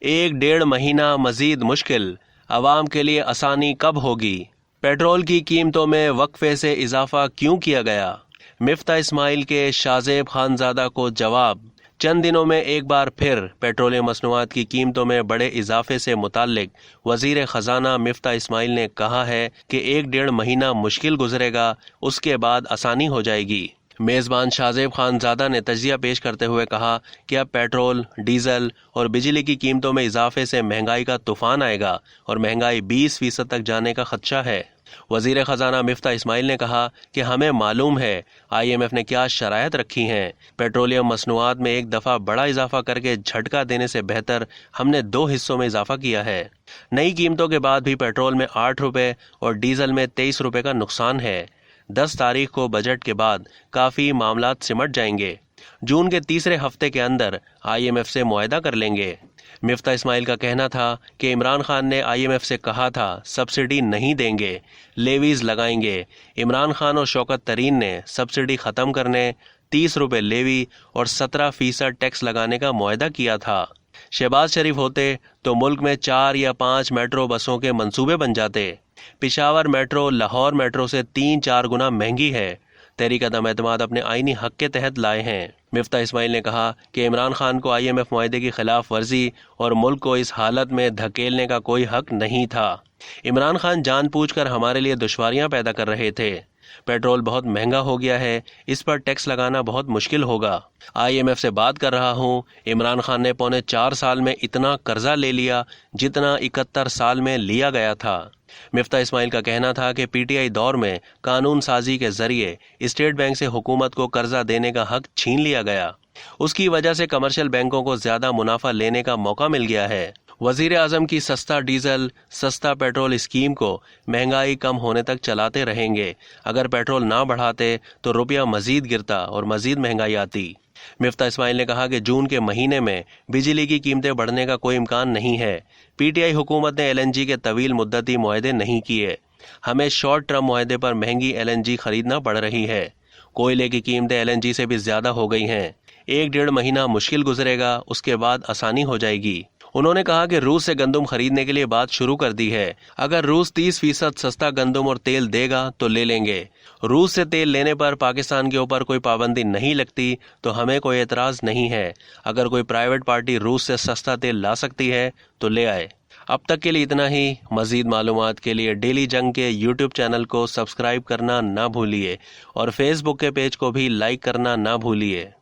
1-1.5 महीना मजीद मुश्किल, आवाम के लिए आसानी कब होगी? पेट्रोल की कीमतों में वक्फे से इजाफा क्यों किया गया? मिफ्ता इस्माइल के शाहजेब खानजादा को जवाब। चंद दिनों में एक बार फिर पेट्रोलियम मसनूआत की कीमतों में बड़े इजाफे से मुताल्लिक वजीर ख़जाना मिफ्ता इस्माइल ने कहा है कि 1-1.5 महीना मुश्किल गुजरेगा, उसके बाद आसानी हो जाएगी। मेज़बान शाहजेब खानजादा ने तजिया पेश करते हुए कहा कि अब पेट्रोल, डीजल और बिजली की कीमतों में इजाफे से महंगाई का तूफान आएगा और महंगाई 20% तक जाने का खदशा है। वजीर ख़जाना मिफ्ता इस्माइल ने कहा कि हमें मालूम है IMF ने क्या शराइत रखी हैं। पेट्रोलियम मसनूआत में एक दफ़ा बड़ा इजाफा करके झटका देने से बेहतर हमने 2 हिस्सों में इजाफा किया है। नई कीमतों के बाद भी पेट्रोल में 8 रुपये और डीजल में 23 रुपये का नुकसान है। 10 तारीख को बजट के बाद काफ़ी मामलात सिमट जाएंगे। जून के तीसरे हफ्ते के अंदर IMF से मुआहदा कर लेंगे। मिफ्ता इस्माइल का कहना था कि इमरान खान ने IMF से कहा था सब्सिडी नहीं देंगे, लेवीज लगाएंगे। इमरान खान और शौकत तरीन ने सब्सिडी ख़त्म करने, 30 रुपये लेवी और 17% टैक्स लगाने का मुआहदा किया था। शहबाज शरीफ होते तो मुल्क में 4 या 5 मेट्रो बसों के मंसूबे बन जाते। पेशावर मेट्रो लाहौर मेट्रो से 3-4 गुना महंगी है। तहरीक अदम एतमाद अपने आईनी हक के तहत लाए हैं। मिफ्ता इस्माइल ने कहा कि इमरान खान को IMF मुआहदे की खिलाफ वर्जी और मुल्क को इस हालत में धकेलने का कोई हक नहीं था। इमरान खान जानबूझकर हमारे लिए दुश्वारियां पैदा कर रहे थे। पेट्रोल बहुत महंगा हो गया है, इस पर टैक्स लगाना बहुत मुश्किल होगा। IMF से बात कर रहा हूँ। इमरान खान ने 4.25 साल में इतना कर्जा ले लिया जितना 71 साल में लिया गया था। मिफ्ता इस्माइल का कहना था कि PTI दौर में कानून साजी के जरिए स्टेट बैंक से हुकूमत को कर्जा देने का हक छीन लिया गया। उसकी वजह से कमर्शियल बैंकों को ज्यादा मुनाफा लेने का मौका मिल गया है। वजीर आजम की सस्ता डीजल, सस्ता पेट्रोल स्कीम को महंगाई कम होने तक चलाते रहेंगे। अगर पेट्रोल ना बढ़ाते तो रुपया मजीद गिरता और मजीद महंगाई आती। मिफ्ता इस्माइल ने कहा कि जून के महीने में बिजली की कीमतें बढ़ने का कोई इम्कान नहीं है। PTI हुकूमत ने LNG के तवील मुद्दती मुआहदे नहीं किए। हमें शॉर्ट टर्म मुआहदे पर महंगी LNG खरीदना पड़ रही है। कोयले की कीमतें LNG से भी ज्यादा हो गई हैं। 1-1.5 महीना मुश्किल गुजरेगा, उसके बाद आसानी हो जाएगी। उन्होंने कहा कि रूस से गंदम खरीदने के लिए बात शुरू कर दी है। अगर रूस 30% सस्ता गंदम और तेल देगा तो ले लेंगे। रूस से तेल लेने पर पाकिस्तान के ऊपर कोई पाबंदी नहीं लगती तो हमें कोई एतराज नहीं है। अगर कोई प्राइवेट पार्टी रूस से सस्ता तेल ला सकती है तो ले आए। अब तक के लिए इतना ही। मजीद मालूमात के लिए डेली जंग के YouTube चैनल को सब्सक्राइब करना ना भूलिए और फेसबुक के पेज को भी लाइक करना ना भूलिए।